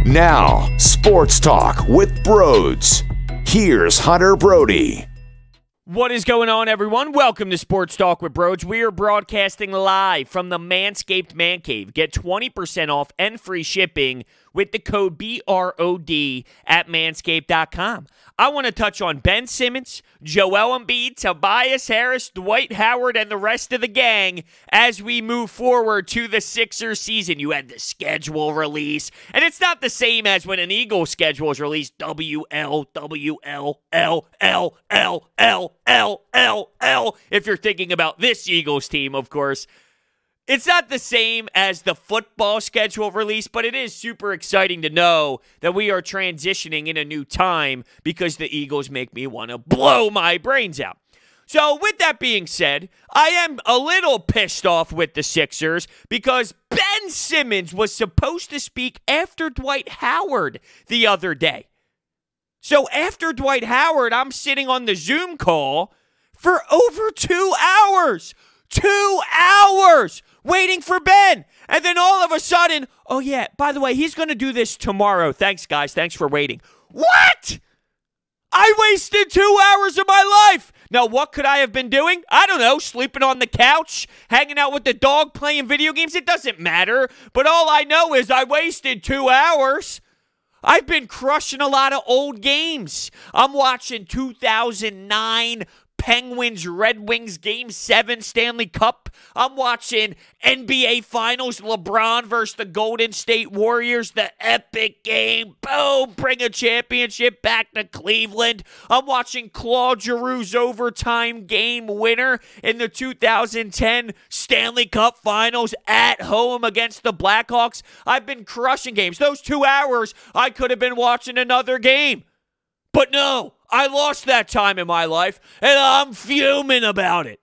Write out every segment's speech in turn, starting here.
Now, Sports Talk with Brodes. Here's Hunter Brody. What is going on, everyone? Welcome to Sports Talk with Brodes. We are broadcasting live from the Manscaped Man Cave. Get 20% off and free shipping with the code BROD at manscaped.com. I want to touch on Ben Simmons, Joel Embiid, Tobias Harris, Dwight Howard, and the rest of the gang as we move forward to the Sixers season. You had the schedule release, and it's not the same as when an Eagles schedule is released. WLWLLLLLLLL. If you're thinking about this Eagles team, of course. It's not the same as the football schedule release, but it is super exciting to know that we are transitioning in a new time because the Eagles make me want to blow my brains out. So with that being said, I am a little pissed off with the Sixers because Ben Simmons was supposed to speak after Dwight Howard the other day. So after Dwight Howard, I'm sitting on the Zoom call for over 2 hours. 2 hours! Waiting for Ben. And then all of a sudden, oh yeah, by the way, he's going to do this tomorrow. Thanks, guys. Thanks for waiting. What? I wasted 2 hours of my life. Now, what could I have been doing? I don't know, sleeping on the couch, hanging out with the dog, playing video games. It doesn't matter. But all I know is I wasted 2 hours. I've been crushing a lot of old games. I'm watching 2009 Penguins, Red Wings, Game 7 Stanley Cup. I'm watching NBA Finals, LeBron versus the Golden State Warriors, the epic game. Boom, bring a championship back to Cleveland. I'm watching Claude Giroux's overtime game winner in the 2010 Stanley Cup Finals at home against the Blackhawks. I've been crushing games. Those 2 hours, I could have been watching another game. But no, I lost that time in my life, and I'm fuming about it.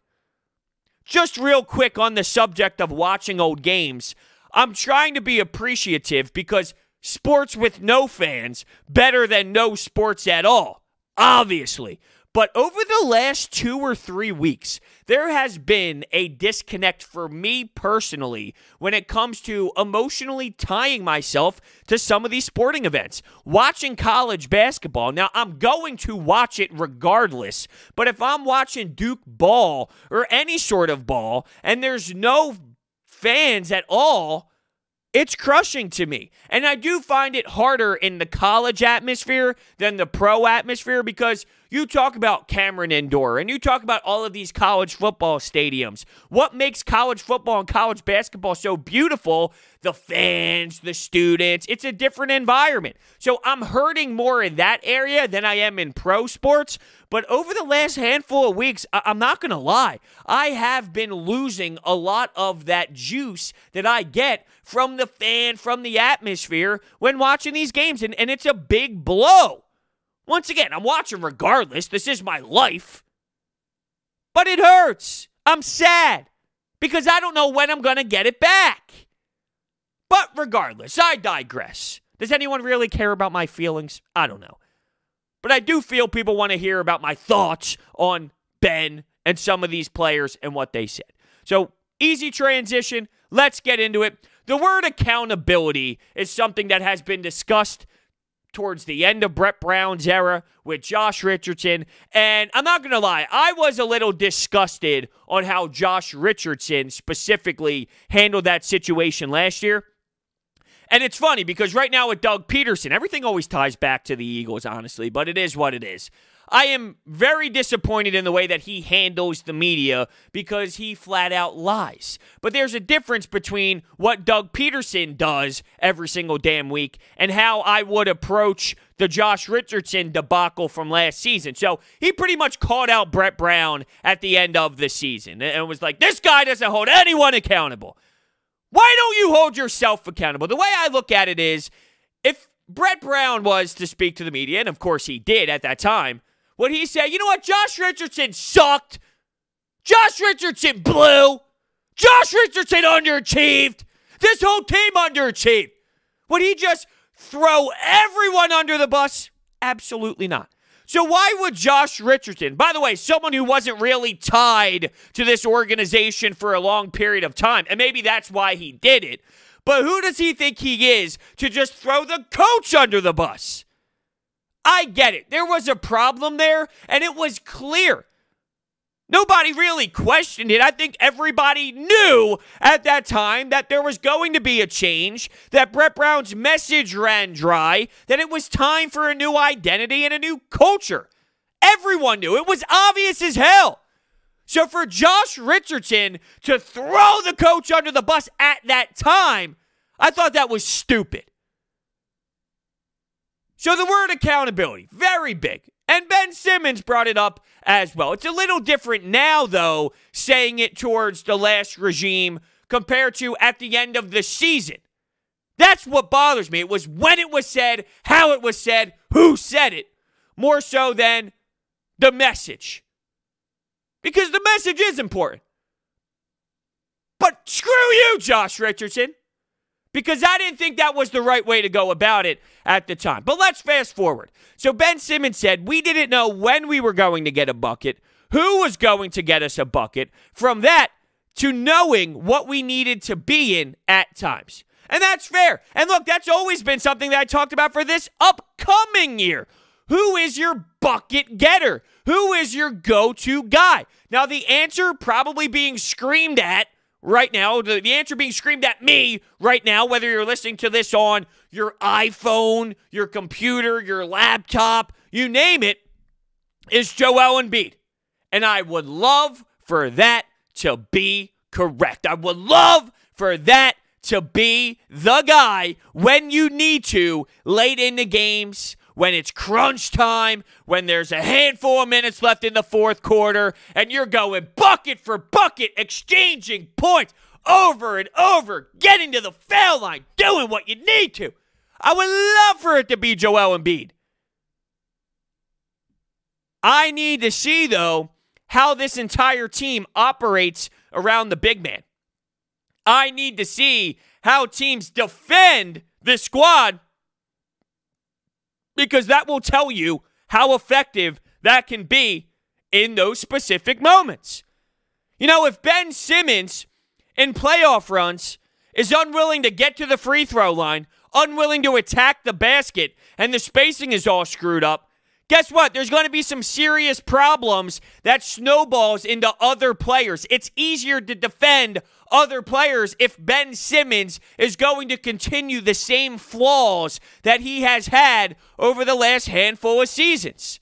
Just real quick on the subject of watching old games, I'm trying to be appreciative because sports with no fans, better than no sports at all, obviously. But over the last 2 or 3 weeks, there has been a disconnect for me personally when it comes to emotionally tying myself to some of these sporting events. Watching college basketball, now I'm going to watch it regardless, but if I'm watching Duke ball or any sort of ball and there's no fans at all, it's crushing to me. And I do find it harder in the college atmosphere than the pro atmosphere because you talk about Cameron Indoor and you talk about all of these college football stadiums. What makes college football and college basketball so beautiful? The fans, the students. It's a different environment. So I'm hurting more in that area than I am in pro sports. But over the last handful of weeks, I'm not going to lie, I have been losing a lot of that juice that I get from the fan, from the atmosphere when watching these games. And it's a big blow. Once again, I'm watching regardless. This is my life. But it hurts. I'm sad because I don't know when I'm going to get it back. But regardless, I digress. Does anyone really care about my feelings? I don't know. But I do feel people want to hear about my thoughts on Ben and some of these players and what they said. So, easy transition. Let's get into it. The word accountability is something that has been discussed towards the end of Brett Brown's era with Josh Richardson. And I'm not going to lie, I was a little disgusted on how Josh Richardson specifically handled that situation last year. And it's funny because right now with Doug Peterson, everything always ties back to the Eagles, honestly, but it is what it is. I am very disappointed in the way that he handles the media because he flat out lies. But there's a difference between what Doug Peterson does every single damn week and how I would approach the Josh Richardson debacle from last season. So he pretty much called out Brett Brown at the end of the season and was like, this guy doesn't hold anyone accountable. Why don't you hold yourself accountable? The way I look at it is, if Brett Brown was to speak to the media, and of course he did at that time, would he say, you know what, Josh Richardson sucked. Josh Richardson blew. Josh Richardson underachieved. This whole team underachieved. Would he just throw everyone under the bus? Absolutely not. So why would Josh Richardson, by the way, someone who wasn't really tied to this organization for a long period of time, and maybe that's why he did it, But who does he think he is to just throw the coach under the bus? I get it. There was a problem there, and it was clear. Nobody really questioned it. I think everybody knew at that time that there was going to be a change, that Brett Brown's message ran dry, that it was time for a new identity and a new culture. Everyone knew. It was obvious as hell. So for Josh Richardson to throw the coach under the bus at that time, I thought that was stupid. So the word accountability, very big. And Ben Simmons brought it up as well. It's a little different now, though, saying it towards the last regime compared to at the end of the season. That's what bothers me. It was when it was said, how it was said, who said it, more so than the message. Because the message is important. But screw you, Josh Richardson. Because I didn't think that was the right way to go about it at the time. But let's fast forward. So Ben Simmons said, we didn't know when we were going to get a bucket, who was going to get us a bucket. From that to knowing what we needed to be in at times. And that's fair. And look, that's always been something that I talked about for this upcoming year. Who is your bucket getter? Who is your go-to guy? Now, the answer probably being screamed at right now, the answer being screamed at me right now, whether you're listening to this on your iPhone, your computer, your laptop, you name it, is Joel Embiid. And I would love for that to be correct. I would love for that to be the guy when you need to late in the games, when it's crunch time, when there's a handful of minutes left in the fourth quarter, and you're going bucket for bucket, exchanging points over and over, getting to the foul line, doing what you need to. I would love for it to be Joel Embiid. I need to see, though, how this entire team operates around the big man. I need to see how teams defend this squad, because that will tell you how effective that can be in those specific moments. You know, if Ben Simmons in playoff runs is unwilling to get to the free throw line, unwilling to attack the basket, and the spacing is all screwed up, guess what? There's going to be some serious problems that snowballs into other players. It's easier to defend other players if Ben Simmons is going to continue the same flaws that he has had over the last handful of seasons.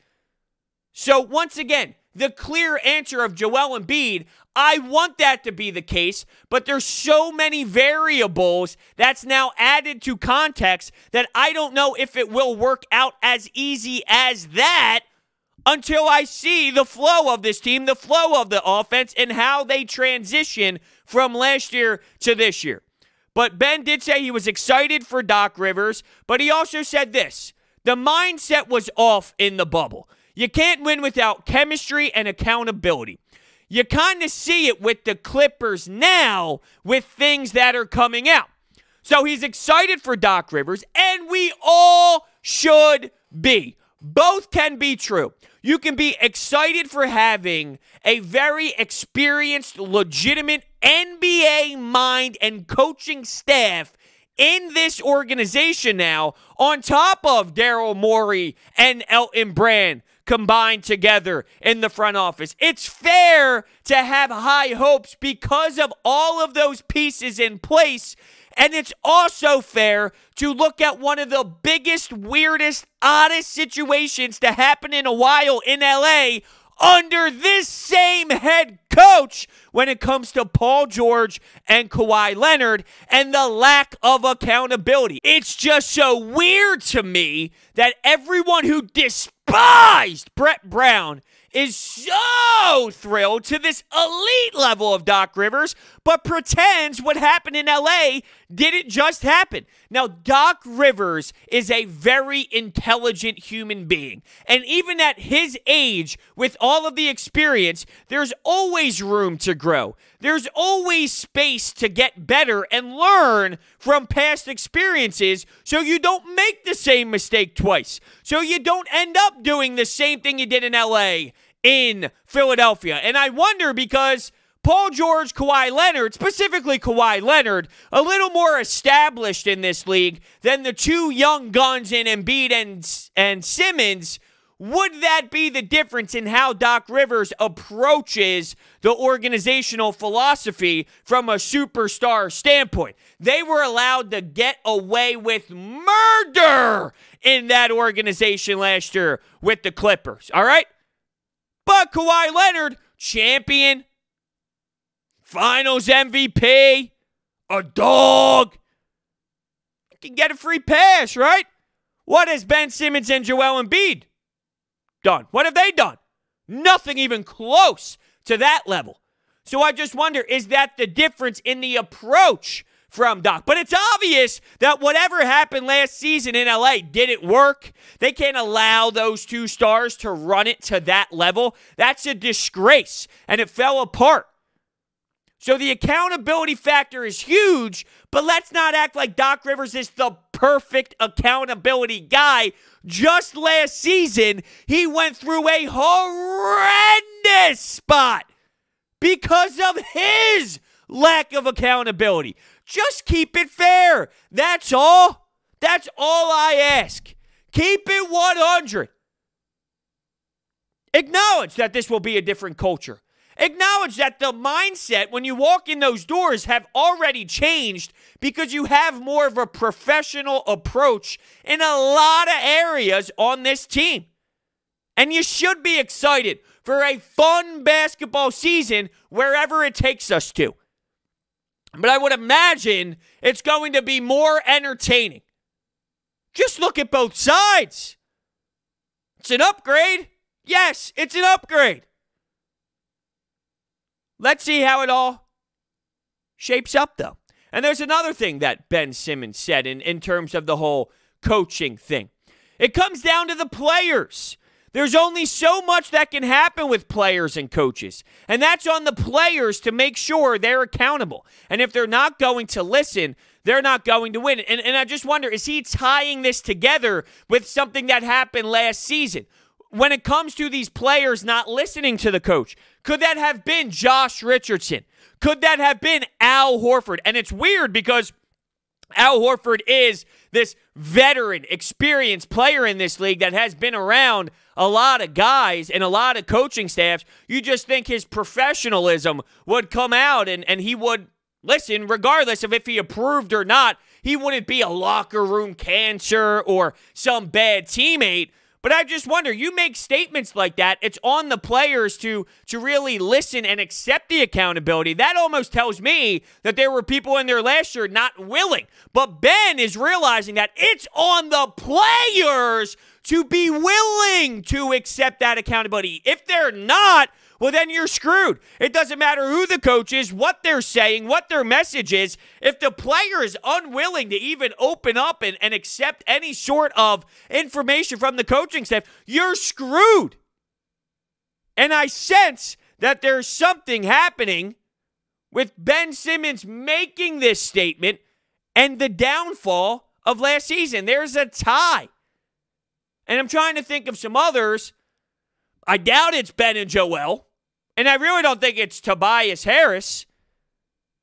So once again, the clear answer of Joel Embiid, I want that to be the case, but there's so many variables that's now added to context that I don't know if it will work out as easy as that until I see the flow of this team, the flow of the offense, and how they transition from last year to this year. But Ben did say he was excited for Doc Rivers, but he also said this: the mindset was off in the bubble. You can't win without chemistry and accountability. You kind of see it with the Clippers now with things that are coming out. So he's excited for Doc Rivers, and we all should be. Both can be true. You can be excited for having a very experienced, legitimate NBA mind and coaching staff in this organization now, on top of Daryl Morey and Elton Brand combined together in the front office. It's fair to have high hopes because of all of those pieces in place. And it's also fair to look at one of the biggest, weirdest, oddest situations to happen in a while in LA under this same head coach when it comes to Paul George and Kawhi Leonard and the lack of accountability. It's just so weird to me that everyone who despised Brett Brown is so thrilled to this elite level of Doc Rivers, but pretends what happened in LA didn't just happen. Now, Doc Rivers is a very intelligent human being, and even at his age, with all of the experience, there's always room to grow. There's always space to get better and learn from past experiences so you don't make the same mistake twice, so you don't end up doing the same thing you did in LA in Philadelphia. And I wonder, because Paul George, Kawhi Leonard, specifically Kawhi Leonard, a little more established in this league than the two young guns in Embiid and Simmons, would that be the difference in how Doc Rivers approaches the organizational philosophy from a superstar standpoint? They were allowed to get away with murder in that organization last year with the Clippers, all right? But Kawhi Leonard, champion, Finals MVP, a dog, can get a free pass, right? What has Ben Simmons and Joel Embiid done? What have they done? Nothing even close to that level. So I just wonder, is that the difference in the approach from Doc? But it's obvious that whatever happened last season in LA didn't work. They can't allow those two stars to run it to that level. That's a disgrace, and it fell apart. So the accountability factor is huge, but let's not act like Doc Rivers is the perfect accountability guy. Just last season, he went through a horrendous spot because of his lack of accountability. Just keep it fair. That's all. That's all I ask. Keep it 100. Acknowledge that this will be a different culture. Acknowledge that the mindset when you walk in those doors have already changed because you have more of a professional approach in a lot of areas on this team. And you should be excited for a fun basketball season wherever it takes us to. But I would imagine it's going to be more entertaining. Just look at both sides. It's an upgrade. Yes, it's an upgrade. Let's see how it all shapes up, though. And there's another thing that Ben Simmons said in terms of the whole coaching thing. It comes down to the players. There's only so much that can happen with players and coaches. And that's on the players to make sure they're accountable. And if they're not going to listen, they're not going to win. And I just wonder, is he tying this together with something that happened last season? When it comes to these players not listening to the coach, could that have been Josh Richardson? Could that have been Al Horford? And it's weird because Al Horford is this veteran, experienced player in this league that has been around a lot of guys and a lot of coaching staffs. You just think his professionalism would come out and he would listen, regardless of if he approved or not. He wouldn't be a locker room cancer or some bad teammate. But I just wonder, you make statements like that, it's on the players to really listen and accept the accountability. That almost tells me that there were people in there last year not willing. But Ben is realizing that it's on the players to be willing to accept that accountability. If they're not, well, then you're screwed. It doesn't matter who the coach is, what they're saying, what their message is. If the player is unwilling to even open up and accept any sort of information from the coaching staff, you're screwed. And I sense that there's something happening with Ben Simmons making this statement and the downfall of last season. There's a tie. And I'm trying to think of some others. I doubt it's Ben and Joel. And I really don't think it's Tobias Harris.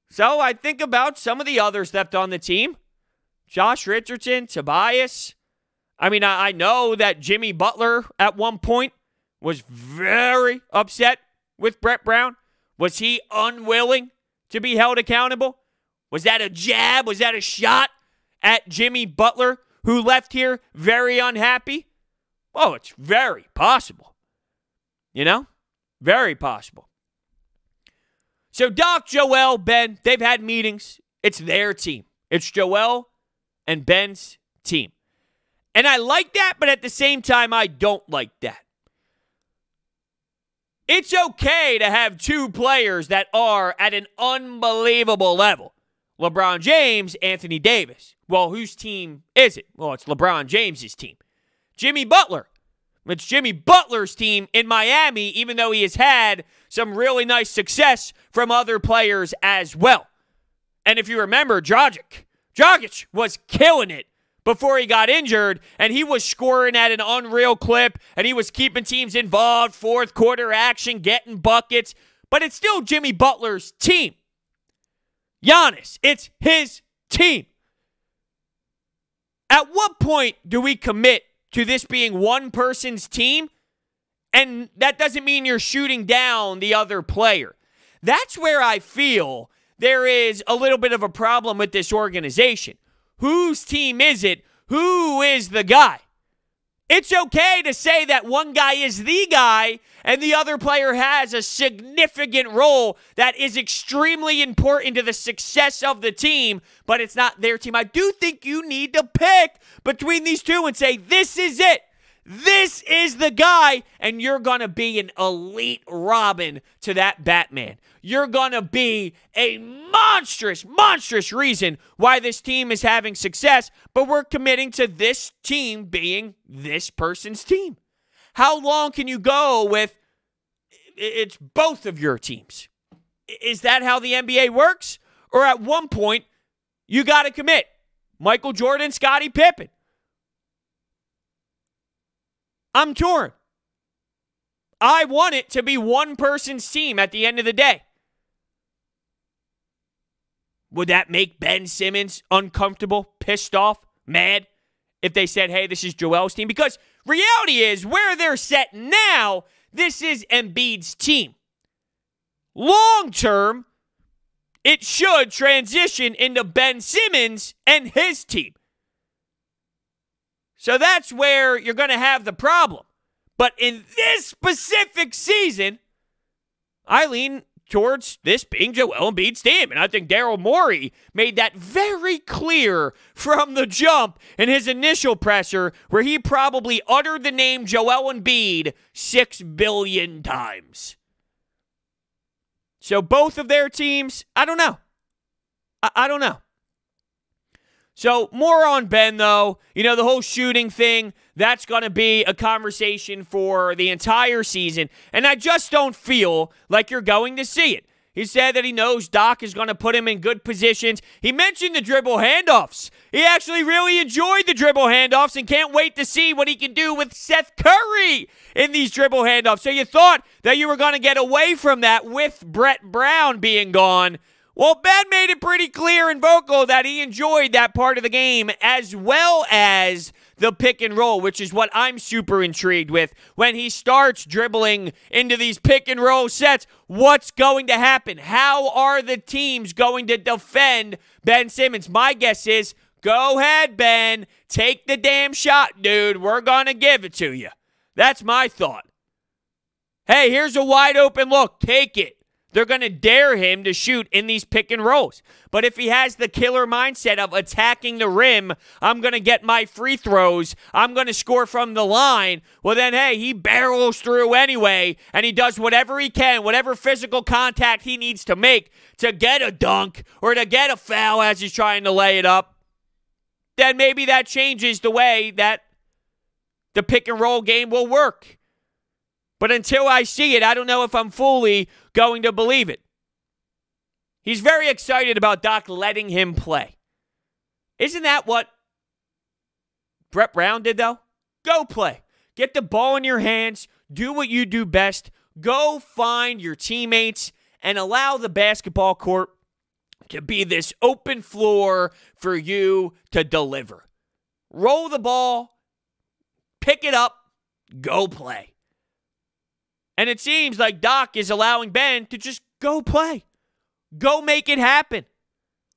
So I think about some of the others left on the team. Josh Richardson, Tobias. I mean, I know that Jimmy Butler at one point was very upset with Brett Brown. Was he unwilling to be held accountable? Was that a jab? Was that a shot at Jimmy Butler, who left here very unhappy? Oh, it's very possible. You know? Very possible. So Doc, Joel, Ben, they've had meetings. It's their team. It's Joel and Ben's team. And I like that, but at the same time, I don't like that. It's okay to have two players that are at an unbelievable level. LeBron James, Anthony Davis. Well, whose team is it? Well, it's LeBron James's team. Jimmy Butler. It's Jimmy Butler's team in Miami, even though he has had some really nice success from other players as well. And if you remember, Dragic was killing it before he got injured, and he was scoring at an unreal clip, and he was keeping teams involved, fourth quarter action, getting buckets. but it's still Jimmy Butler's team. Giannis, it's his team. At what point do we commit to this being one person's team? And that doesn't mean you're shooting down the other player. That's where I feel there is a little bit of a problem with this organization. Whose team is it? Who is the guy? It's okay to say that one guy is the guy and the other player has a significant role that is extremely important to the success of the team, but it's not their team. I do think you need to pick between these two and say, this is it. This is the guy, and you're going to be an elite Robin to that Batman. You're going to be a monstrous, monstrous reason why this team is having success, but we're committing to this team being this person's team. How long can you go with it's both of your teams? Is that how the NBA works? Or at one point, you got to commit. Michael Jordan, Scottie Pippen. I'm torn. I want it to be one person's team at the end of the day. Would that make Ben Simmons uncomfortable, pissed off, mad if they said, hey, this is Joel's team? Because reality is, where they're set now, this is Embiid's team. Long term, it should transition into Ben Simmons and his team. So that's where you're going to have the problem. But in this specific season, I lean towards this being Joel Embiid's team. And I think Daryl Morey made that very clear from the jump in his initial presser, where he probably uttered the name Joel Embiid 6 billion times. So both of their teams, I don't know. I don't know. So more on Ben, though. You know, the whole shooting thing, that's going to be a conversation for the entire season. And I just don't feel like you're going to see it. He said that he knows Doc is going to put him in good positions. He mentioned the dribble handoffs. He actually really enjoyed the dribble handoffs and can't wait to see what he can do with Seth Curry in these dribble handoffs. So you thought that you were going to get away from that with Brett Brown being gone. Well, Ben made it pretty clear and vocal that he enjoyed that part of the game as well as the pick and roll, which is what I'm super intrigued with. When he starts dribbling into these pick and roll sets, what's going to happen? How are the teams going to defend Ben Simmons? My guess is, go ahead, Ben. Take the damn shot, dude. We're going to give it to you. That's my thought. Hey, here's a wide open look. Take it. They're going to dare him to shoot in these pick and rolls. But if he has the killer mindset of attacking the rim, I'm going to get my free throws, I'm going to score from the line, well then, hey, he barrels through anyway, and he does whatever he can, whatever physical contact he needs to make to get a dunk or to get a foul as he's trying to lay it up. Then maybe that changes the way that the pick and roll game will work. But until I see it, I don't know if I'm fully going to believe it. He's very excited about Doc letting him play. Isn't that what Brett Brown did, though? Go play. Get the ball in your hands. Do what you do best. Go find your teammates and allow the basketball court to be this open floor for you to deliver. Roll the ball. Pick it up. Go play. And it seems like Doc is allowing Ben to just go play. Go make it happen.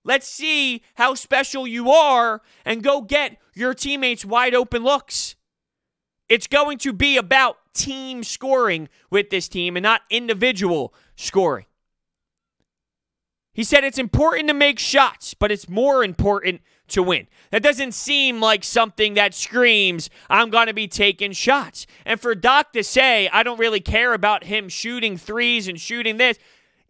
Let's see how special you are and go get your teammates wide open looks. It's going to be about team scoring with this team and not individual scoring. He said it's important to make shots, but it's more important to win. That doesn't seem like something that screams, I'm going to be taking shots. And for Doc to say, I don't really care about him shooting threes and shooting this,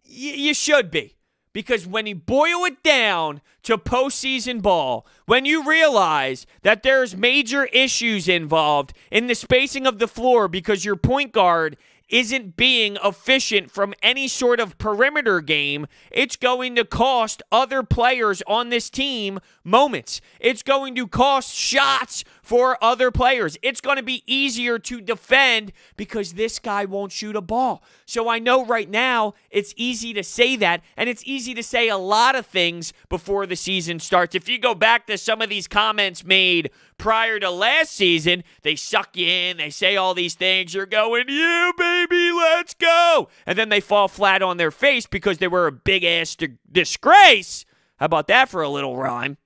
you should be. Because when you boil it down to postseason ball, when you realize that there's major issues involved in the spacing of the floor because your point guard isn't being efficient from any sort of perimeter game, it's going to cost other players on this team moments. It's going to cost shots for other players. It's going to be easier to defend because this guy won't shoot a ball. So I know right now it's easy to say that, and it's easy to say a lot of things before the season starts. If you go back to some of these comments made prior to last season, they suck you in, they say all these things, you're going, yeah, baby, let's go. And then they fall flat on their face because they were a big-ass disgrace. How about that for a little rhyme?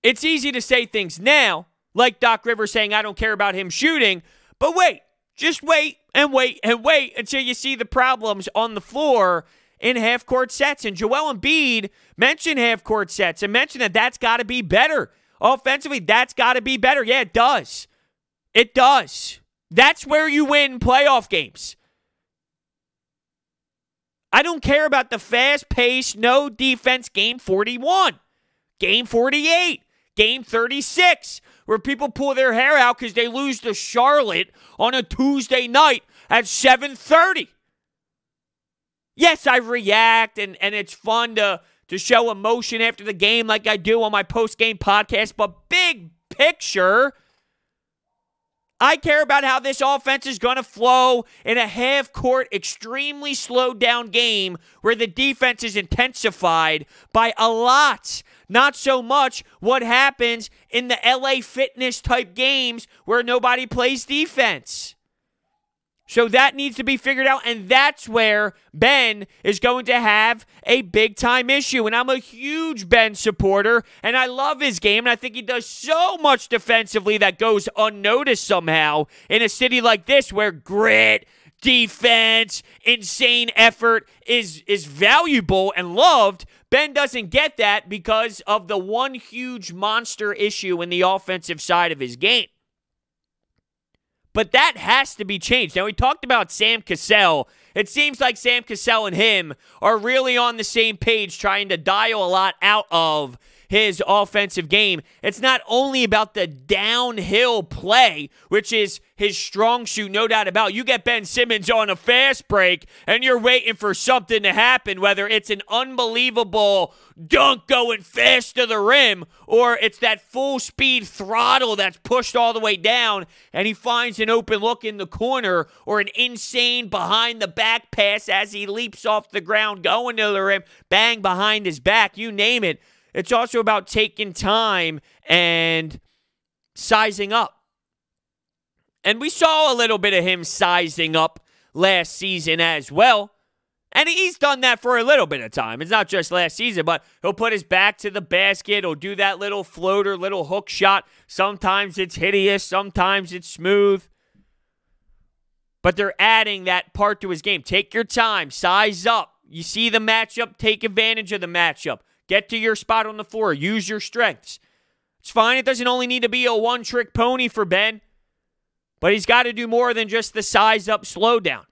It's easy to say things now, like Doc Rivers saying, I don't care about him shooting, but wait, just wait and wait and wait until you see the problems on the floor in half-court sets. And Joel Embiid mentioned half-court sets and mentioned that that's got to be better. Offensively, that's got to be better. Yeah, it does. It does. That's where you win playoff games. I don't care about the fast-paced, no defense game 41, game 48, game 36, where people pull their hair out because they lose to Charlotte on a Tuesday night at 7:30. Yes, I react, and it's fun to show emotion after the game like I do on my post-game podcast, but big picture, I care about how this offense is going to flow in a half-court, extremely slowed-down game where the defense is intensified by a lot. Not so much what happens in the LA Fitness-type games where nobody plays defense. So that needs to be figured out, and that's where Ben is going to have a big-time issue. And I'm a huge Ben supporter, and I love his game, and I think he does so much defensively that goes unnoticed somehow in a city like this where grit, defense, insane effort is valuable and loved. Ben doesn't get that because of the one huge monster issue in the offensive side of his game. But that has to be changed. Now, we talked about Sam Cassell. It seems like Sam Cassell and him are really on the same page trying to dial a lot out of his offensive game. It's not only about the downhill play, which is his strong suit, no doubt about it. You get Ben Simmons on a fast break, and you're waiting for something to happen, whether it's an unbelievable dunk going fast to the rim, or it's that full-speed throttle that's pushed all the way down, and he finds an open look in the corner, or an insane behind-the-back pass as he leaps off the ground, going to the rim, bang behind his back, you name it. It's also about taking time and sizing up. And we saw a little bit of him sizing up last season as well. And he's done that for a little bit of time. It's not just last season, but he'll put his back to the basket. He'll do that little floater, little hook shot. Sometimes it's hideous. Sometimes it's smooth. But they're adding that part to his game. Take your time. Size up. You see the matchup. Take advantage of the matchup. Get to your spot on the floor. Use your strengths. It's fine. It doesn't only need to be a one-trick pony for Ben. But he's got to do more than just the size-up slowdown.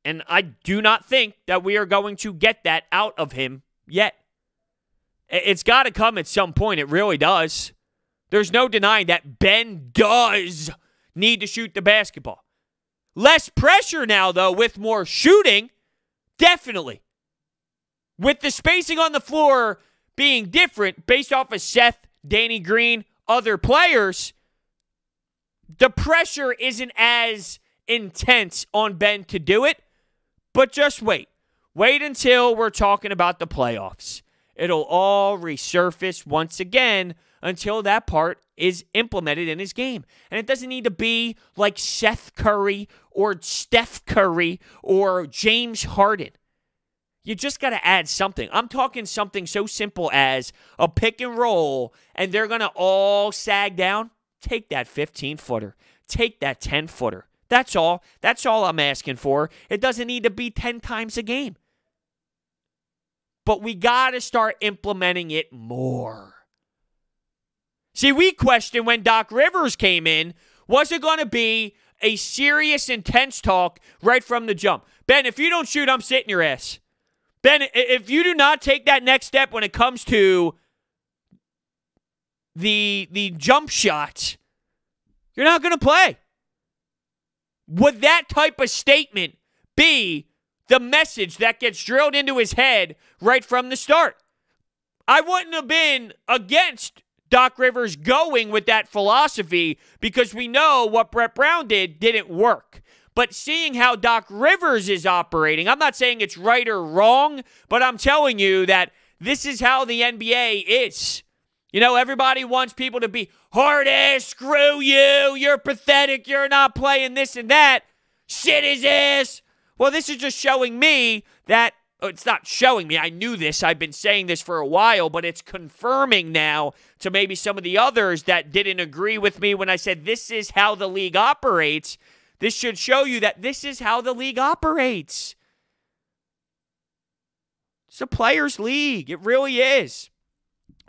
And I do not think that we are going to get that out of him yet. It's got to come at some point. It really does. There's no denying that Ben does need to shoot the basketball. Less pressure now, though, with more shooting. Definitely. With the spacing on the floor being different based off of Seth, Danny Green, other players, the pressure isn't as intense on Ben to do it. But just wait. Wait until we're talking about the playoffs. It'll all resurface once again until that part is implemented in his game. And it doesn't need to be like Seth Curry or Steph Curry or James Harden. You just got to add something. I'm talking something so simple as a pick and roll, and they're going to all sag down. Take that 15-footer. Take that 10-footer. That's all. That's all I'm asking for. It doesn't need to be 10 times a game. But we got to start implementing it more. See, we questioned when Doc Rivers came in, was it going to be a serious, intense talk right from the jump? Ben, if you don't shoot, I'm sitting your ass. Ben, if you do not take that next step when it comes to the jump shot, you're not going to play. would that type of statement be the message that gets drilled into his head right from the start? I wouldn't have been against Doc Rivers going with that philosophy because we know what Brett Brown didn't work. But seeing how Doc Rivers is operating, I'm not saying it's right or wrong, but I'm telling you that this is how the NBA is. You know, everybody wants people to be hard ass, screw you, you're pathetic, you're not playing this and that, shit his ass. Well, this is just showing me that, it's not showing me, I knew this, I've been saying this for a while, but it's confirming now to maybe some of the others that didn't agree with me when I said this is how the league operates. This should show you that this is how the league operates. It's a players' league. It really is.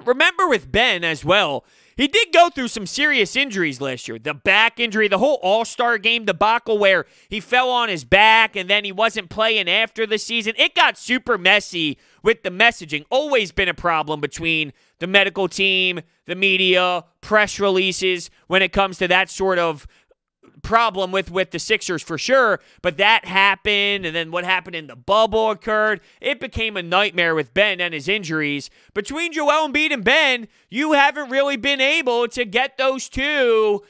Remember with Ben as well, he did go through some serious injuries last year. The back injury, the whole All-Star game debacle where he fell on his back and then he wasn't playing after the season. It got super messy with the messaging. Always been a problem between the medical team, the media, press releases when it comes to that sort of problem with the Sixers for sure, but that happened, and then what happened in the bubble occurred. It became a nightmare with Ben and his injuries. Between Joel Embiid and Ben, you haven't really been able to get those two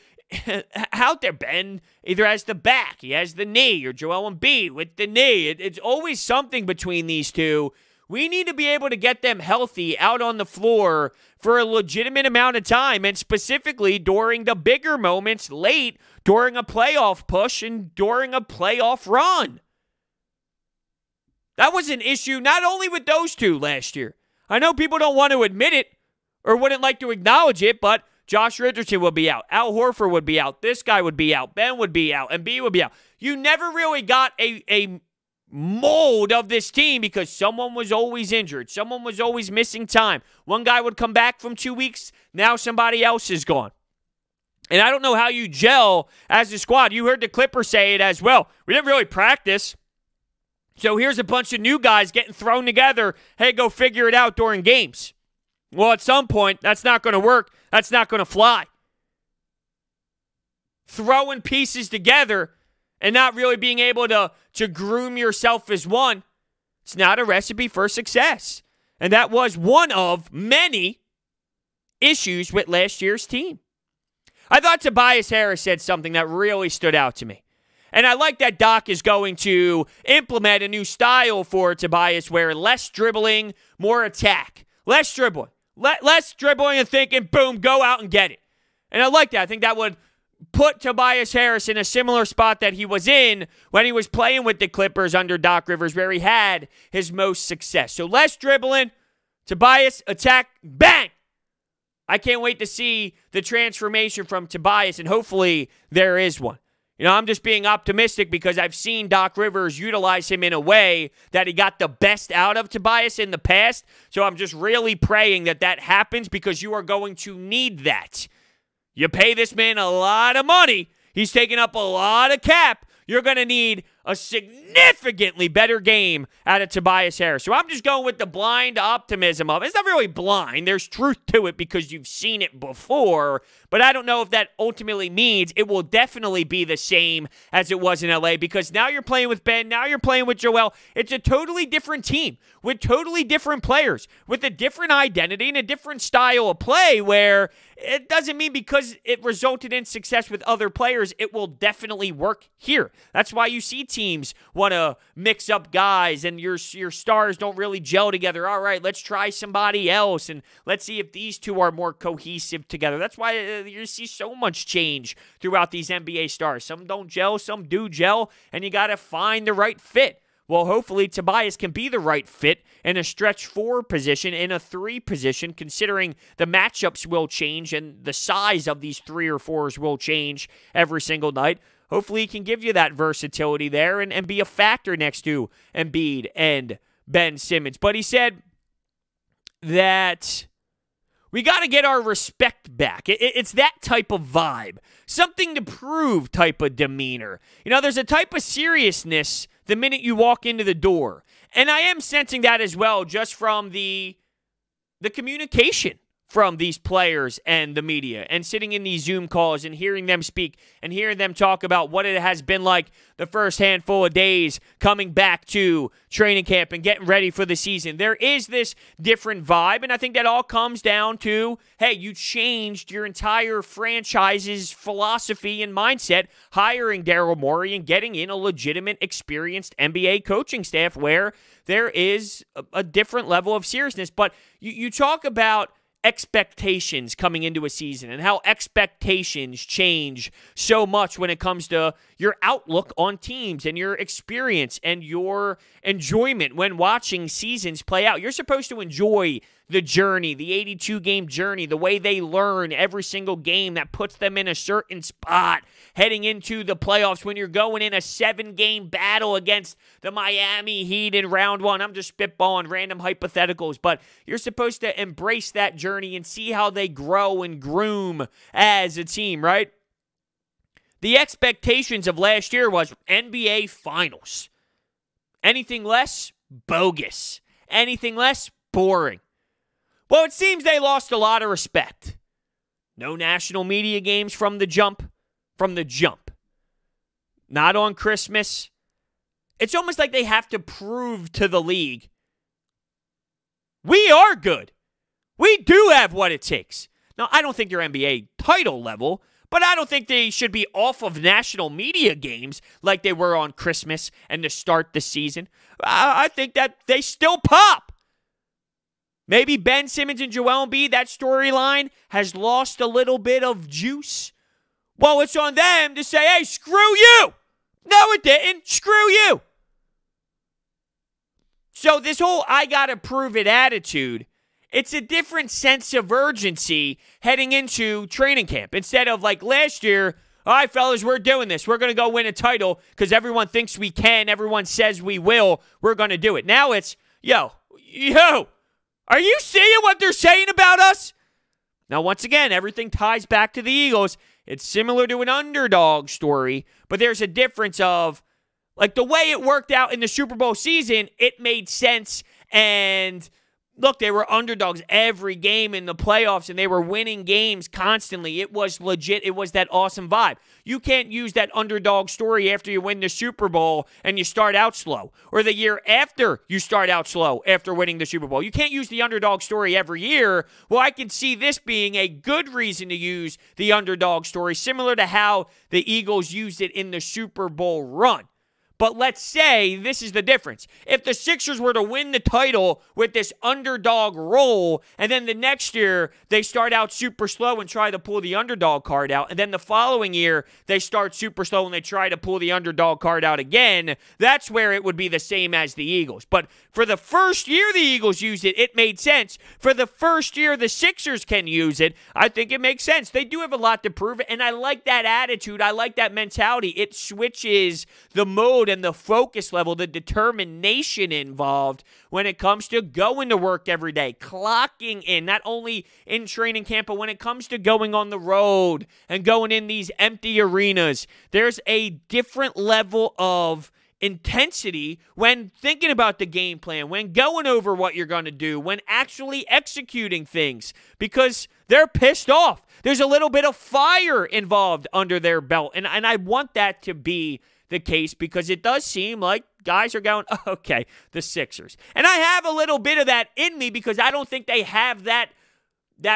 out there. Ben either has the back, he has the knee, or Joel Embiid with the knee. It's always something between these two. We need to be able to get them healthy out on the floor for a legitimate amount of time, and specifically during the bigger moments late during a playoff push and during a playoff run. That was an issue not only with those two last year. I know people don't want to admit it or wouldn't like to acknowledge it, but Josh Richardson would be out. Al Horford would be out. This guy would be out. Ben would be out. Embiid would be out. You never really got a mold of this team because someone was always injured. Someone was always missing time. One guy would come back from 2 weeks. Now somebody else is gone. And I don't know how you gel as a squad. You heard the Clippers say it as well. We didn't really practice. So here's a bunch of new guys getting thrown together. Hey, go figure it out during games. Well, at some point, that's not going to work. That's not going to fly. Throwing pieces together and not really being able to groom yourself as one, it's not a recipe for success. And that was one of many issues with last year's team. I thought Tobias Harris said something that really stood out to me. And I like that Doc is going to implement a new style for Tobias where less dribbling, more attack. Less dribbling. Less dribbling and thinking, boom, go out and get it. And I like that. I think that would put Tobias Harris in a similar spot that he was in when he was playing with the Clippers under Doc Rivers, where he had his most success. So less dribbling, Tobias, attack, bang! I can't wait to see the transformation from Tobias, and hopefully there is one. You know, I'm just being optimistic because I've seen Doc Rivers utilize him in a way that he got the best out of Tobias in the past. So I'm just really praying that that happens because you are going to need that. You pay this man a lot of money. He's taking up a lot of cap. You're going to need a significantly better game out of Tobias Harris. So I'm just going with the blind optimism of it. It's not really blind. There's truth to it because you've seen it before. But I don't know if that ultimately means it will definitely be the same as it was in LA because now you're playing with Ben. Now you're playing with Joel. It's a totally different team with totally different players with a different identity and a different style of play where it doesn't mean because it resulted in success with other players, it will definitely work here. That's why you see teams want to mix up guys and your stars don't really gel together. All right, let's try somebody else and let's see if these two are more cohesive together. That's why you see so much change throughout these NBA stars. Some don't gel, some do gel, and you got to find the right fit. Well, hopefully Tobias can be the right fit in a stretch 4 position, in a 3 position, considering the matchups will change and the size of these 3 or 4s will change every single night. Hopefully he can give you that versatility there and be a factor next to Embiid and Ben Simmons. But he said that we got to get our respect back. It's that type of vibe. Something to prove type of demeanor. You know, there's a type of seriousness the minute you walk into the door. And I am sensing that as well just from the communication from these players and the media, and sitting in these Zoom calls and hearing them speak and hearing them talk about what it has been like the first handful of days coming back to training camp and getting ready for the season. There is this different vibe, and I think that all comes down to, hey, you changed your entire franchise's philosophy and mindset, hiring Daryl Morey and getting in a legitimate, experienced NBA coaching staff where there is a different level of seriousness. But you talk about expectations coming into a season and how expectations change so much when it comes to your outlook on teams and your experience and your enjoyment when watching seasons play out. You're supposed to enjoy the journey, the 82-game journey, the way they learn every single game that puts them in a certain spot heading into the playoffs when you're going in a 7-game battle against the Miami Heat in round one. I'm just spitballing random hypotheticals, but you're supposed to embrace that journey and see how they grow and groom as a team, right? The expectations of last year was NBA Finals. Anything less, bogus. Anything less, boring. Well, it seems they lost a lot of respect. No national media games from the jump. Not on Christmas. It's almost like they have to prove to the league, we are good. We do have what it takes. Now, I don't think they're NBA title level, but I don't think they should be off of national media games like they were on Christmas and to start the season. I think that they still pop. Maybe Ben Simmons and Joel Embiid, that storyline has lost a little bit of juice. Well, it's on them to say, hey, screw you. No, it didn't. Screw you. So this whole I gotta prove it attitude, it's a different sense of urgency heading into training camp. Instead of like last year, all right, fellas, we're doing this. We're going to go win a title because everyone thinks we can. Everyone says we will. We're going to do it. Now it's, yo, are you seeing what they're saying about us? Now, once again, everything ties back to the Eagles. It's similar to an underdog story, but there's a difference of, like, the way it worked out in the Super Bowl season, it made sense. And look, they were underdogs every game in the playoffs, and they were winning games constantly. It was legit. It was that awesome vibe. You can't use that underdog story after you win the Super Bowl and you start out slow, or the year after you start out slow after winning the Super Bowl. You can't use the underdog story every year. Well, I can see this being a good reason to use the underdog story, similar to how the Eagles used it in the Super Bowl run. But let's say this is the difference. If the Sixers were to win the title with this underdog role, and then the next year they start out super slow and try to pull the underdog card out, and then the following year they start super slow and they try to pull the underdog card out again, that's where it would be the same as the Eagles. But for the first year the Eagles used it, it made sense. For the first year the Sixers can use it, I think it makes sense. They do have a lot to prove, and I like that attitude. I like that mentality. It switches the mode and the focus level, the determination involved when it comes to going to work every day, clocking in, not only in training camp, but when it comes to going on the road and going in these empty arenas. There's a different level of intensity when thinking about the game plan, when going over what you're going to do, when actually executing things, because they're pissed off. There's a little bit of fire involved under their belt, and I want that to be the case, because it does seem like guys are going, oh, okay, the Sixers. And I have a little bit of that in me because I don't think they have that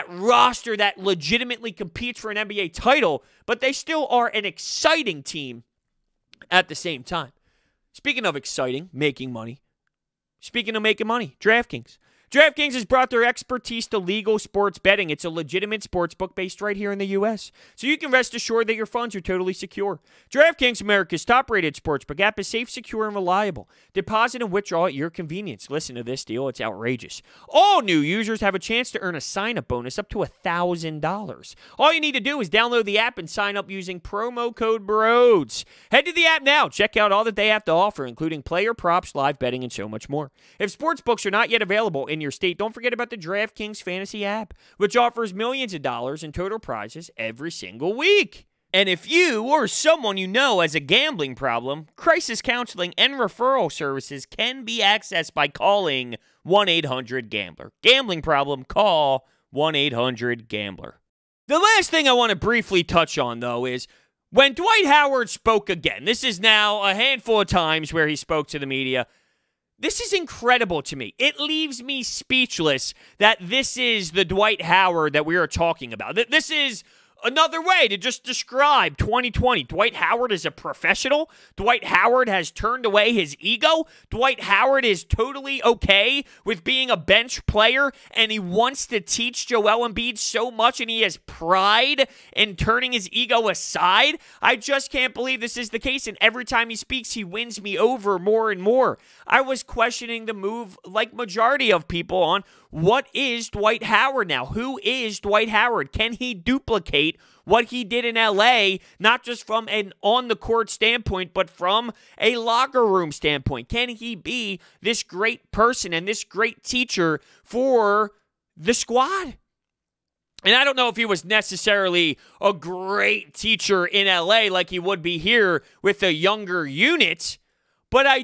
roster that legitimately competes for an NBA title, but they still are an exciting team at the same time. Speaking of exciting, making money. Speaking of making money, DraftKings. DraftKings has brought their expertise to legal sports betting. It's a legitimate sports book based right here in the U.S., so you can rest assured that your funds are totally secure. DraftKings, America's top-rated sportsbook app, is safe, secure, and reliable. Deposit and withdraw at your convenience. Listen to this deal. It's outrageous. All new users have a chance to earn a sign-up bonus up to $1,000. All you need to do is download the app and sign up using promo code Brodes. Head to the app now. Check out all that they have to offer, including player props, live betting, and so much more. If sportsbooks are not yet available in your state, don't forget about the DraftKings Fantasy app, which offers millions of dollars in total prizes every single week. And if you or someone you know has a gambling problem, crisis counseling and referral services can be accessed by calling 1-800-GAMBLER. Gambling problem, call 1-800-GAMBLER. The last thing I want to briefly touch on, though, is when Dwight Howard spoke again. This is now a handful of times where he spoke to the media. This is incredible to me. It leaves me speechless that this is the Dwight Howard that we are talking about. This is another way to just describe 2020. Dwight Howard is a professional. Dwight Howard has turned away his ego. Dwight Howard is totally okay with being a bench player, and he wants to teach Joel Embiid so much, and he has pride in turning his ego aside. I just can't believe this is the case, and every time he speaks, he wins me over more and more. I was questioning the move, like majority of people, on what is Dwight Howard now? Who is Dwight Howard? Can he duplicate what he did in LA, not just from an on-the-court standpoint, but from a locker room standpoint? Can he be this great person and this great teacher for the squad? And I don't know if he was necessarily a great teacher in LA like he would be here with a younger unit, but I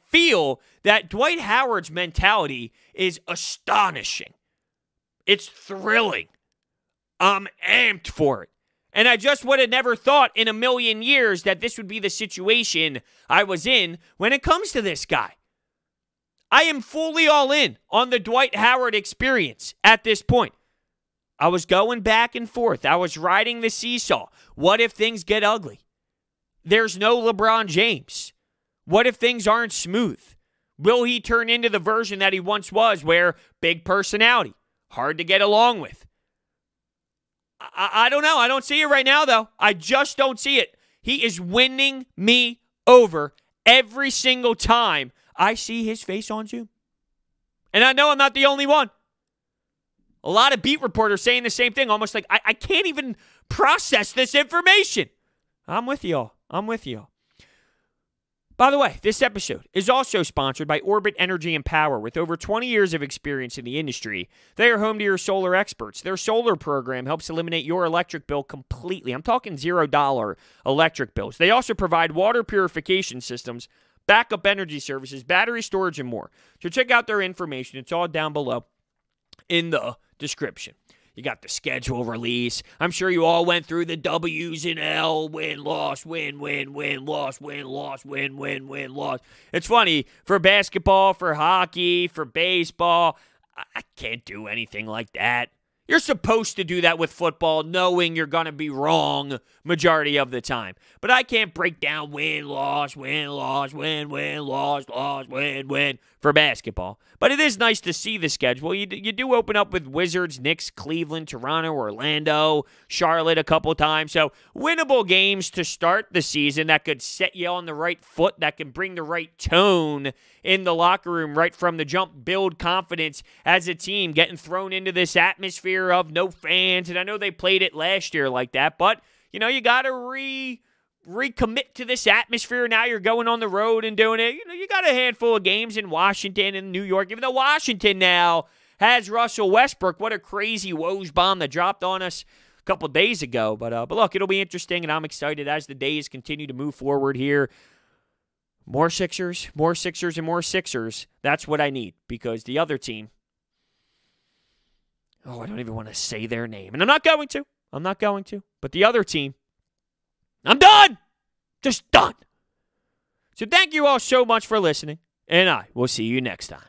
feel that Dwight Howard's mentality is astonishing. It's thrilling. I'm amped for it. And I just would have never thought in a million years that this would be the situation I was in when it comes to this guy. I am fully all in on the Dwight Howard experience at this point. I was going back and forth. I was riding the seesaw. What if things get ugly? There's no LeBron James. What if things aren't smooth? Will he turn into the version that he once was, where big personality, hard to get along with? I don't know. I don't see it right now, though. I just don't see it. He is winning me over every single time I see his face on Zoom. And I know I'm not the only one. A lot of beat reporters saying the same thing, almost like, I can't even process this information. I'm with y'all. By the way, this episode is also sponsored by Orbit Energy and Power. With over 20 years of experience in the industry, they are home to your solar experts. Their solar program helps eliminate your electric bill completely. I'm talking $0 electric bills. They also provide water purification systems, backup energy services, battery storage, and more. So check out their information. It's all down below in the description. You got the schedule release. I'm sure you all went through the W's and L, win, loss, win, loss, win, loss, win, loss. It's funny, for basketball, for hockey, for baseball, I can't do anything like that. You're supposed to do that with football, knowing you're going to be wrong majority of the time. But I can't break down win, loss, win, loss, win, loss, win for basketball. But it is nice to see the schedule. You do open up with Wizards, Knicks, Cleveland, Toronto, Orlando, Charlotte a couple times. So winnable games to start the season that could set you on the right foot, that can bring the right tone in the locker room right from the jump, build confidence as a team, getting thrown into this atmosphere of no fans. And I know they played it last year like that, but you know, you got to recommit to this atmosphere. Now you're going on the road and doing it. You know, you got a handful of games in Washington and New York, even though Washington now has Russell Westbrook. What a crazy Woj bomb that dropped on us a couple days ago. But look, it'll be interesting, and I'm excited as the days continue to move forward here. More Sixers, and more Sixers. That's what I need, because the other team, I don't even want to say their name, and I'm not going to. But the other team, I'm done. Just done. So thank you all so much for listening, and I will see you next time.